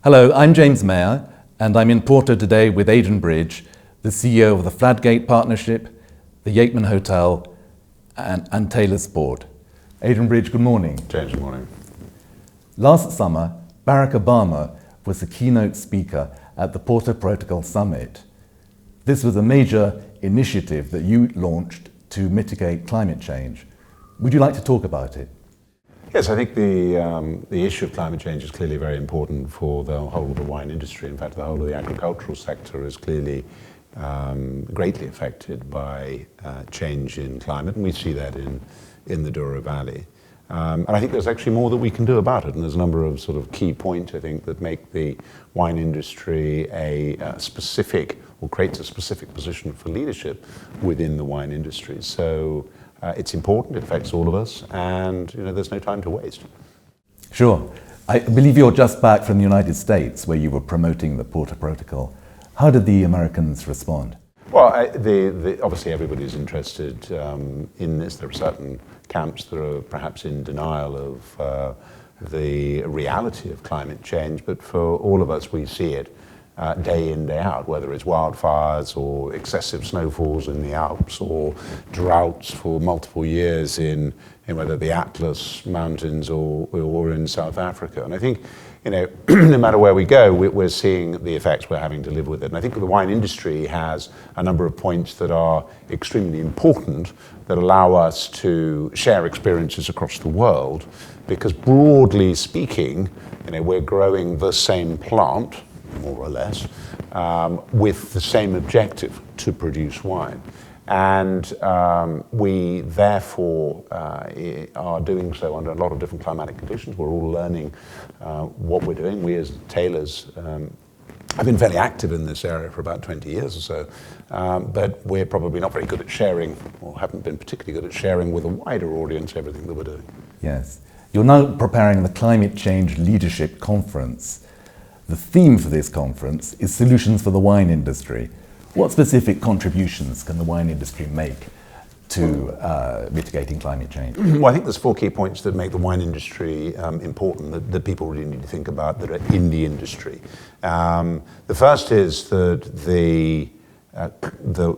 Hello, I'm James Mayer, and I'm in Porto today with Adrian Bridge, the CEO of the Fladgate Partnership, the Yeatman Hotel, and Taylor Sport. Adrian Bridge, good morning. James, good morning. Last summer, Barack Obama was the keynote speaker at the Porto Protocol Summit. This was a major initiative that you launched to mitigate climate change. Would you like to talk about it? Yes, I think the issue of climate change is clearly very important for the whole of the wine industry. In fact, the whole of the agricultural sector is clearly greatly affected by change in climate, and we see that in the Douro Valley. And I think there's actually more that we can do about it, and there's a number of sort of key points, I think, that make the wine industry a specific, or creates a specific position for leadership within the wine industry. So it's important, it affects all of us, and there's no time to waste. Sure. I believe you're just back from the United States, where you were promoting the Porto Protocol. How did the Americans respond? Well, obviously everybody's interested in this. There are certain camps that are perhaps in denial of the reality of climate change, but for all of us, we see it day in, day out, whether it's wildfires or excessive snowfalls in the Alps or droughts for multiple years in whether the Atlas Mountains or in South Africa. And I think, no matter where we go, we're seeing the effects, we're having to live with it. And I think the wine industry has a number of points that are extremely important that allow us to share experiences across the world, because broadly speaking, we're growing the same plant, more or less, with the same objective, to produce wine. And we therefore are doing so under a lot of different climatic conditions. We're all learning what we're doing. We as tailors have been fairly active in this area for about 20 years or so, but we're probably not very good at sharing, or haven't been particularly good at sharing with a wider audience everything that we're doing. Yes. You're now preparing the Climate Change Leadership Conference. The theme for this conference is Solutions for the Wine Industry. What specific contributions can the wine industry make to mitigating climate change? Well, I think there's 4 key points that make the wine industry important, that people really need to think about, that are in the industry. The first is that the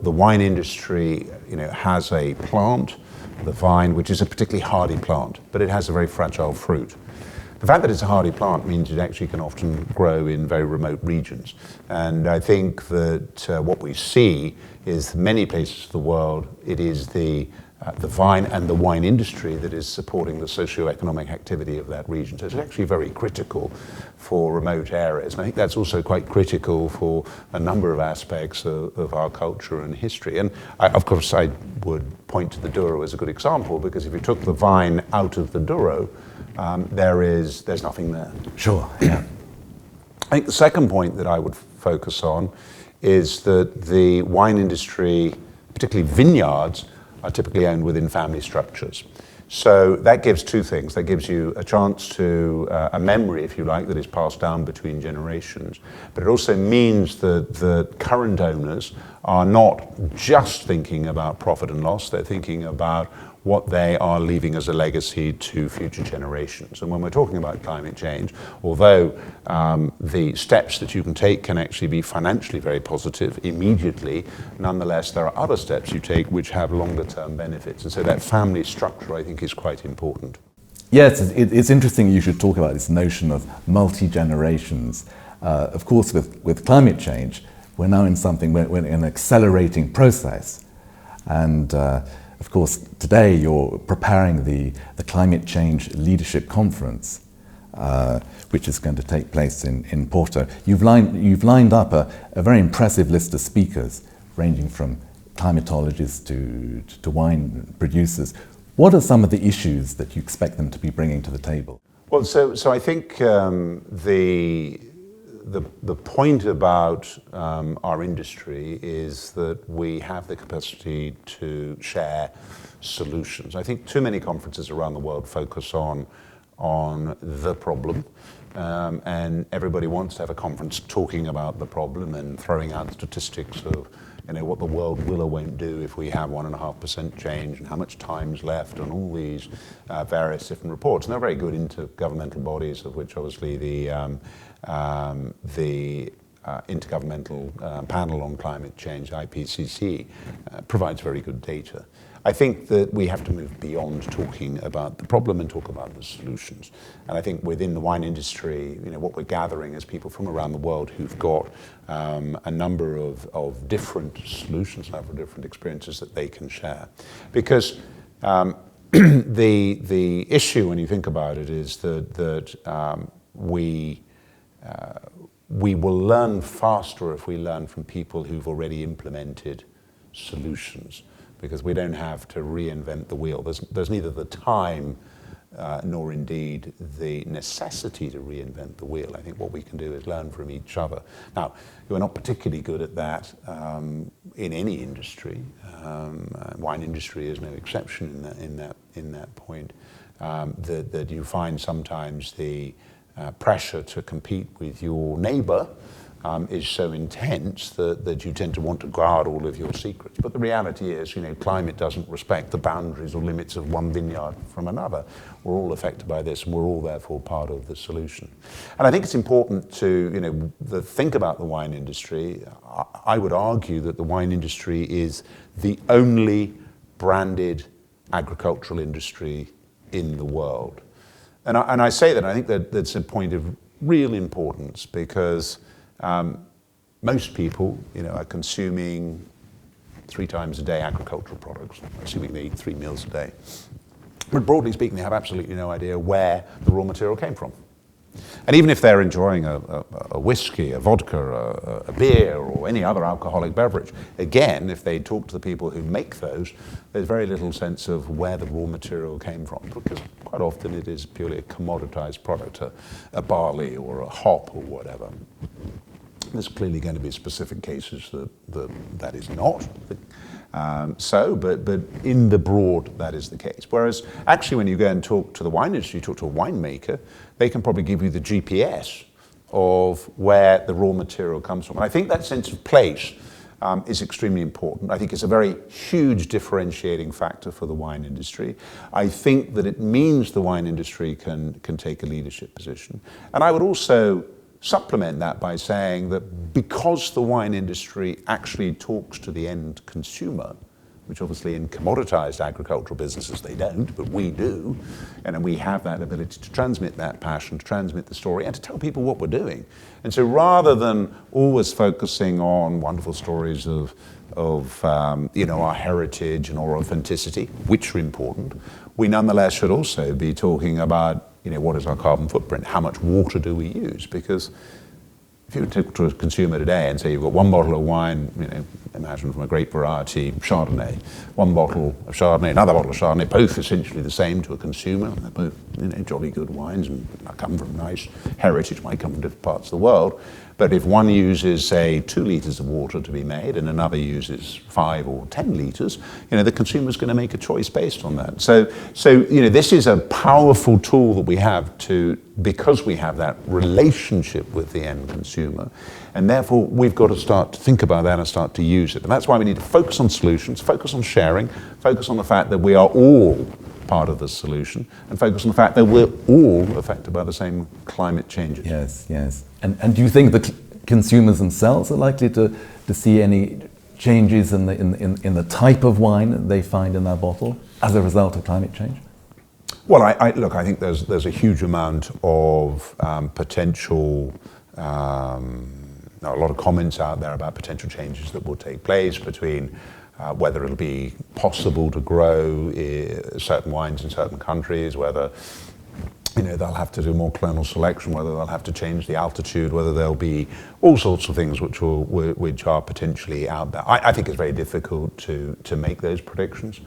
wine industry has a plant, the vine, which is a particularly hardy plant, but it has a very fragile fruit. The fact that it's a hardy plant means it actually can often grow in very remote regions. And I think that what we see is many places of the world, it is the vine and the wine industry that is supporting the socio-economic activity of that region. So it's actually very critical for remote areas. And I think that's also quite critical for a number of aspects of our culture and history. And of course, I would point to the Douro as a good example, because if you took the vine out of the Douro, there's nothing there. Sure, yeah. I think the second point that I would focus on is that the wine industry, particularly vineyards, are typically owned within family structures. So that gives 2 things. That gives you a chance to, a memory, if you like, that is passed down between generations. But it also means that the current owners are not just thinking about profit and loss, they're thinking about what they are leaving as a legacy to future generations. And when we're talking about climate change, although the steps that you can take can actually be financially very positive immediately, nonetheless there are other steps you take which have longer term benefits. And so that family structure, I think, is quite important. Yes, it's interesting you should talk about this notion of multi-generations. Of course, with climate change, we're now in we're in an accelerating process. And of course, today you're preparing the Climate Change Leadership Conference, which is going to take place in Porto. You've lined up a very impressive list of speakers, ranging from climatologists to wine producers. What are some of the issues that you expect them to be bringing to the table? Well, so I think the point about our industry is that we have the capacity to share solutions. I think too many conferences around the world focus on the problem, and everybody wants to have a conference talking about the problem and throwing out statistics of what the world will or won't do if we have 1.5% change and how much time's left and all these various different reports. And they're very good intergovernmental bodies, of which obviously the Intergovernmental Panel on Climate Change, IPCC, provides very good data. I think that we have to move beyond talking about the problem and talk about the solutions. And I think within the wine industry, what we're gathering is people from around the world who've got a number of different solutions, a number of different experiences that they can share. Because the issue, when you think about it, is that we will learn faster if we learn from people who've already implemented solutions, because we don't have to reinvent the wheel. There's neither the time nor indeed the necessity to reinvent the wheel. I think what we can do is learn from each other. Now, we're not particularly good at that in any industry. Wine industry is no exception in that point. That you find sometimes the pressure to compete with your neighbor is so intense that you tend to want to guard all of your secrets. But the reality is, climate doesn't respect the boundaries or limits of one vineyard from another. We're all affected by this, and we're all therefore part of the solution. And I think it's important to, think about the wine industry. I would argue that the wine industry is the only branded agricultural industry in the world. And I say that, I think that that's a point of real importance, because most people, are consuming 3 times a day agricultural products, assuming they eat 3 meals a day. But broadly speaking, they have absolutely no idea where the raw material came from. And even if they're enjoying a whiskey, a vodka, a beer, or any other alcoholic beverage, again, if they talk to the people who make those, there's very little sense of where the raw material came from, because quite often it is purely a commoditized product, a barley or a hop or whatever. There's clearly going to be specific cases that is not but in the broad, that is the case. Whereas actually when you go and talk to the wine industry, you talk to a winemaker, they can probably give you the GPS of where the raw material comes from. And I think that sense of place is extremely important. I think it's a very huge differentiating factor for the wine industry. I think that it means the wine industry can take a leadership position. And I would also supplement that by saying that because the wine industry actually talks to the end consumer, which obviously in commoditized agricultural businesses they don't, but we do, and we have that ability to transmit that passion, to transmit the story, and to tell people what we're doing. And so rather than always focusing on wonderful stories of our heritage and our authenticity, which are important, we nonetheless should also be talking about what is our carbon footprint? How much water do we use? Because if you talk to a consumer today and say you've got 1 bottle of wine, imagine from a grape variety, Chardonnay, 1 bottle of Chardonnay, another bottle of Chardonnay, both essentially the same to a consumer. They're both jolly good wines and come from nice heritage, might come from different parts of the world. But if one uses, say, 2 litres of water to be made and another uses 5 or 10 litres, the consumer's going to make a choice based on that. So this is a powerful tool that we have because we have that relationship with the end consumer. And therefore, we've got to start to think about that and start to use it. And that's why we need to focus on solutions, focus on sharing, focus on the fact that we are all part of the solution, and focus on the fact that we're all affected by the same climate changes. Yes. And do you think the consumers themselves are likely to see any changes in the type of wine they find in their bottle as a result of climate change? Well, I think there's a huge amount of potential. A lot of comments out there about potential changes that will take place between whether it'll be possible to grow certain wines in certain countries, whether they'll have to do more clonal selection, whether they'll have to change the altitude, whether there'll be all sorts of things which are potentially out there. I think it's very difficult to make those predictions.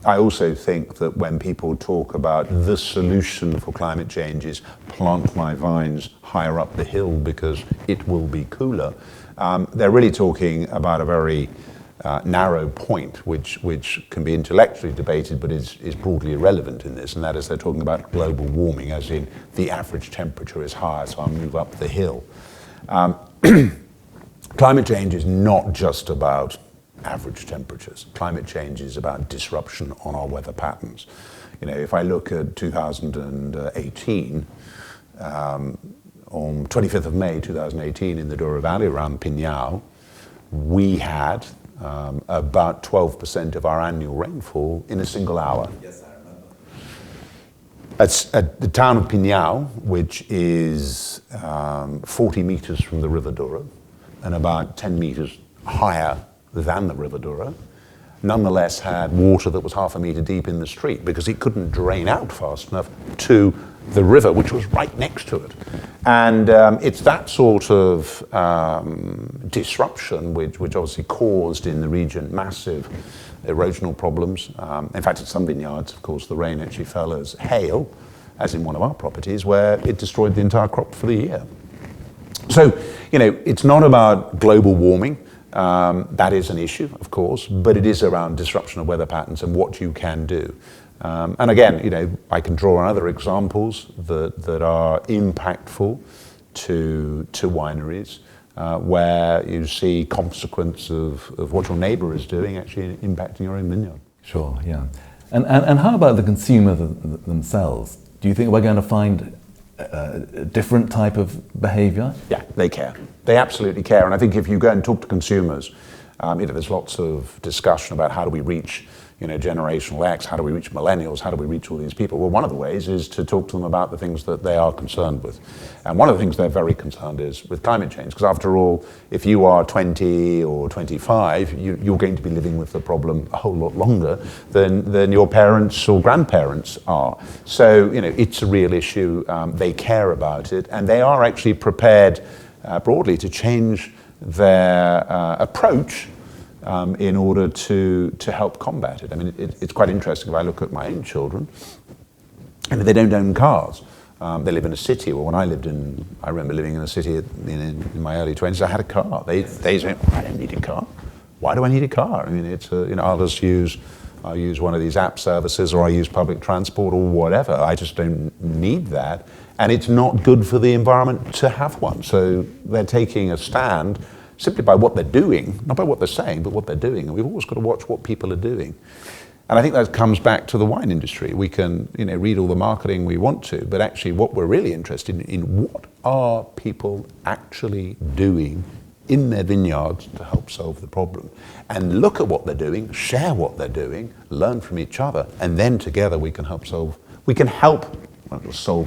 I also think that when people talk about the solution for climate change is plant my vines higher up the hill because it will be cooler, they're really talking about a very narrow point, which can be intellectually debated but is broadly irrelevant in this, and that is they're talking about global warming, as in the average temperature is higher, so I'll move up the hill. Climate change is not just about average temperatures. Climate change is about disruption on our weather patterns. You know, if I look at 2018, on 25th of May 2018 in the Douro Valley around Pinhão, we had about 12% of our annual rainfall in a single hour. Yes, I remember. At the town of Pinhão, which is 40 meters from the River Douro and about 10 meters higher than the River Douro, nonetheless had water that was half a meter deep in the street because it couldn't drain out fast enough to the river, which was right next to it. And it's that sort of disruption which obviously caused in the region massive erosional problems. In fact, at some vineyards, of course, the rain actually fell as hail, as in one of our properties, where it destroyed the entire crop for the year. So, you know, it's not about global warming. That is an issue, of course, but it is around disruption of weather patterns and what you can do. And again, you know, I can draw on other examples that are impactful to wineries, where you see consequence of what your neighbour is doing actually impacting your own vineyard. Sure, yeah. And how about the consumer themselves? Do you think we're going to find a different type of behaviour? Yeah, they care. They absolutely care. And I think if you go and talk to consumers, you know, there's lots of discussion about how do we reach, you know, generational X, how do we reach millennials, how do we reach all these people? Well, one of the ways is to talk to them about the things that they are concerned with. And one of the things they're very concerned is with climate change, because after all, if you are 20 or 25, you're going to be living with the problem a whole lot longer than your parents or grandparents are. So, you know, it's a real issue. They care about it, and they are actually prepared broadly to change their approach in order to help combat it. I mean, it's quite interesting if I look at my own children, and they don't own cars. They live in a city. Well, when I remember living in a city in my early 20s, I had a car. They say, I don't need a car. Why do I need a car? I mean, it's you know, I'll use one of these app services, or I use public transport or whatever. I just don't need that. And it's not good for the environment to have one. So they're taking a stand simply by what they're doing, not by what they're saying, but what they're doing. And we've always got to watch what people are doing. And I think that comes back to the wine industry. We can, you know, read all the marketing we want to, but actually what we're really interested in what are people actually doing in their vineyards to help solve the problem. And look at what they're doing, share what they're doing, learn from each other, and then together we can help solve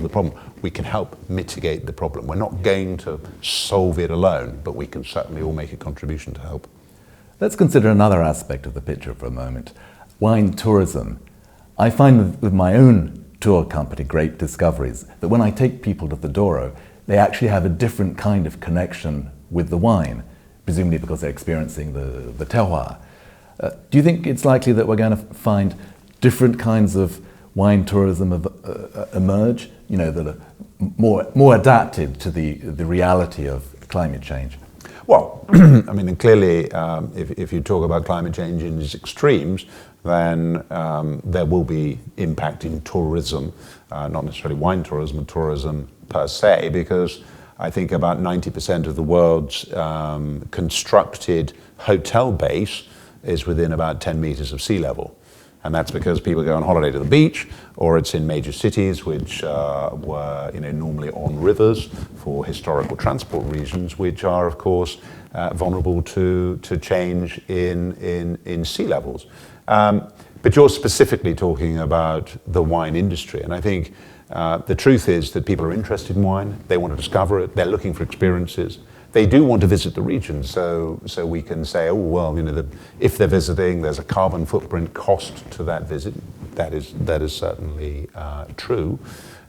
the problem. We can help mitigate the problem. We're not going to solve it alone, but we can certainly all make a contribution to help. Let's consider another aspect of the picture for a moment. Wine tourism. I find with my own tour company, Grape Discoveries, that when I take people to the Douro, they actually have a different kind of connection with the wine, presumably because they're experiencing the terroir. Do you think it's likely that we're going to find different kinds of wine tourism emerge, you know, that are more adapted to the reality of climate change? Well, I mean, and clearly, if you talk about climate change in its extremes, then there will be impact in tourism, not necessarily wine tourism, but tourism per se, because I think about 90% of the world's constructed hotel base is within about 10 meters of sea level. And that's because people go on holiday to the beach, or it's in major cities which were, you know, normally on rivers for historical transport reasons, which are, of course, vulnerable to change in sea levels. But you're specifically talking about the wine industry, and I think the truth is that people are interested in wine. They want to discover it. They're looking for experiences. They do want to visit the region, so we can say, oh, well, you know, if they're visiting, there's a carbon footprint cost to that visit. That is certainly true,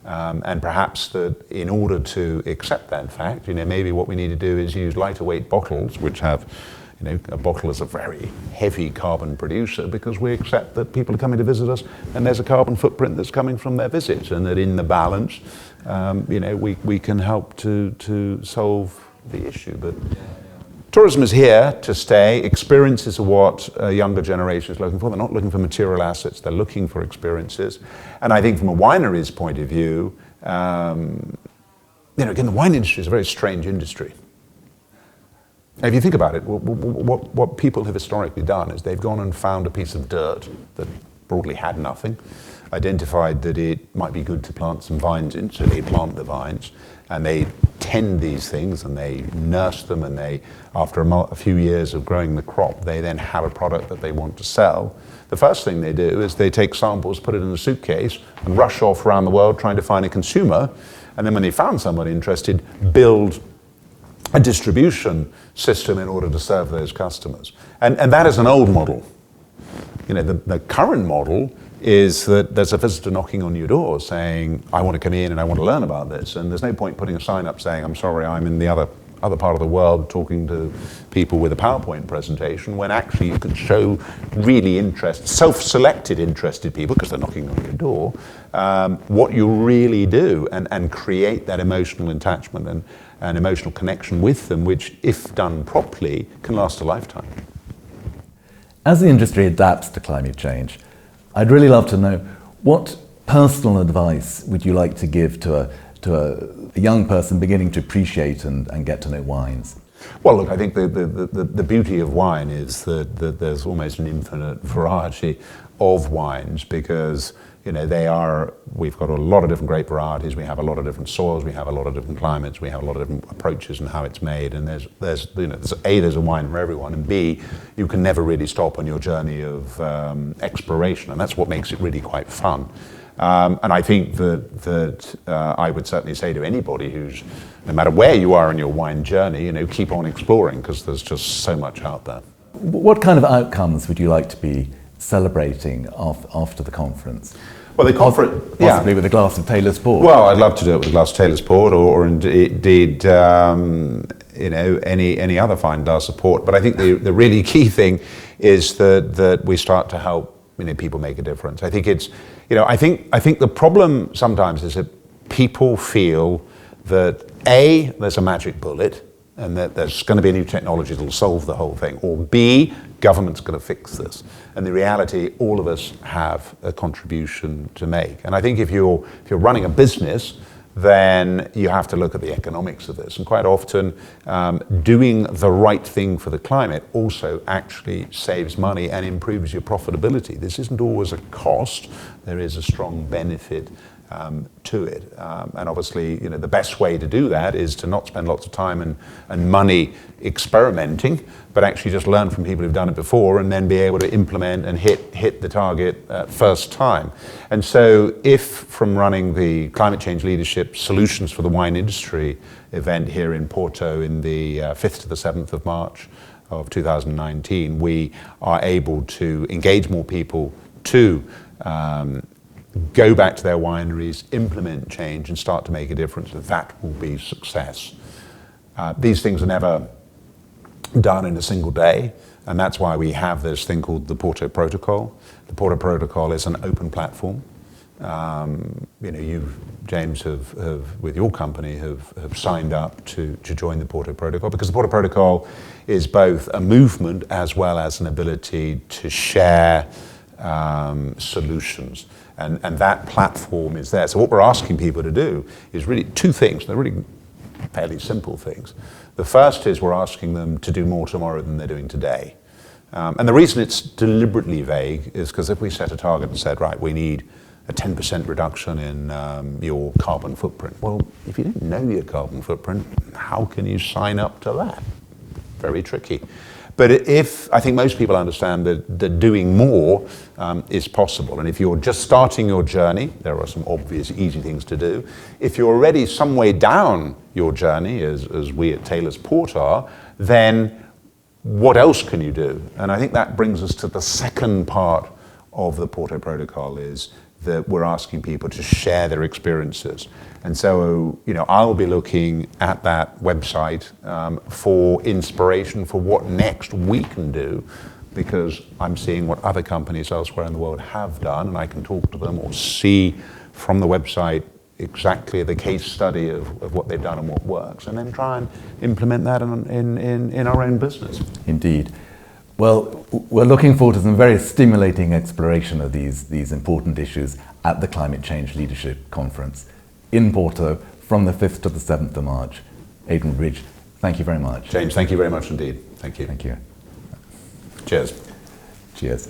and perhaps that in order to accept that fact, you know, maybe what we need to do is use lighter weight bottles, which have, you know, a bottle is a very heavy carbon producer, because we accept that people are coming to visit us, and there's a carbon footprint that's coming from their visits, and that in the balance, you know, we can help to solve the issue. But tourism is here to stay. Experiences are what a younger generation is looking for. They're not looking for material assets, they're looking for experiences. And I think from a winery's point of view, again, the wine industry is a very strange industry. If you think about it, what people have historically done is they've gone and found a piece of dirt that broadly had nothing, identified that it might be good to plant some vines in, so they plant the vines, and they tend these things, and they nurse them, and they, after a few years of growing the crop, they then have a product that they want to sell. The first thing they do is they take samples, put it in a suitcase, and rush off around the world trying to find a consumer, and then when they found someone interested, build a distribution system in order to serve those customers. And that is an old model. The current model is that there's a visitor knocking on your door saying, I want to come in and I want to learn about this. And there's no point putting a sign up saying, I'm sorry, I'm in the other part of the world talking to people with a PowerPoint presentation, when actually you can show really self-selected interested people, because they're knocking on your door, what you really do, and create that emotional attachment and emotional connection with them, which, if done properly, can last a lifetime. As the industry adapts to climate change, I'd really love to know, what personal advice would you like to give to a young person beginning to appreciate and get to know wines? Well, look, I think the beauty of wine is that there's almost an infinite variety of wines, because we've got a lot of different grape varieties, we have a lot of different soils, we have a lot of different climates, we have a lot of different approaches in how it's made, and there's a wine for everyone, and B, you can never really stop on your journey of exploration, and that's what makes it really quite fun. And I think that I would certainly say to anybody who's, no matter where you are in your wine journey, keep on exploring, because there's just so much out there. What kind of outcomes would you like to be celebrating after the conference? Well, the conference, possibly with a glass of Taylor's Port. Well, I'd love to do it with a glass of Taylor's Port, or indeed, any other fine glass of port. But I think the really key thing is that we start to help people make a difference. I think it's, I think the problem sometimes is that people feel that A, there's a magic bullet, and that there's going to be a new technology that will solve the whole thing, or B, government's going to fix this. And the reality, all of us have a contribution to make. And I think if you're running a business, then you have to look at the economics of this. And quite often, doing the right thing for the climate also actually saves money and improves your profitability. This isn't always a cost. There is a strong benefit to it. And obviously, the best way to do that is to not spend lots of time and money experimenting, but actually just learn from people who've done it before, and then be able to implement and hit the target first time. And so if from running the Climate Change Leadership Solutions for the Wine Industry event here in Porto in the 5th to the 7th of March of 2019, we are able to engage more people to go back to their wineries, implement change, and start to make a difference, that will be success. These things are never done in a single day, and that's why we have this thing called the Porto Protocol. The Porto Protocol is an open platform. You, James, have with your company, have signed up to join the Porto Protocol, because the Porto Protocol is both a movement as well as an ability to share solutions. And that platform is there. So what we're asking people to do is really two things. They're really fairly simple things. The first is we're asking them to do more tomorrow than they're doing today. And the reason it's deliberately vague is because if we set a target and said, right, we need a 10% reduction in your carbon footprint. Well, if you didn't know your carbon footprint, how can you sign up to that? Very tricky. But I think most people understand that doing more is possible. And if you're just starting your journey, there are some obvious easy things to do. If you're already some way down your journey, as we at Taylor's Port are, then what else can you do? And I think that brings us to the second part of the Porto Protocol, is that we're asking people to share their experiences. And so, I'll be looking at that website for inspiration for what next we can do, because I'm seeing what other companies elsewhere in the world have done, and I can talk to them or see from the website, exactly the case study of what they've done and what works, and then try and implement that in our own business. Indeed. Well, we're looking forward to some very stimulating exploration of these important issues at the Climate Change Leadership Conference in Porto from the 5th to the 7th of March. Adrian Bridge, thank you very much. James, thank you very much indeed. Thank you. Thank you. Cheers. Cheers.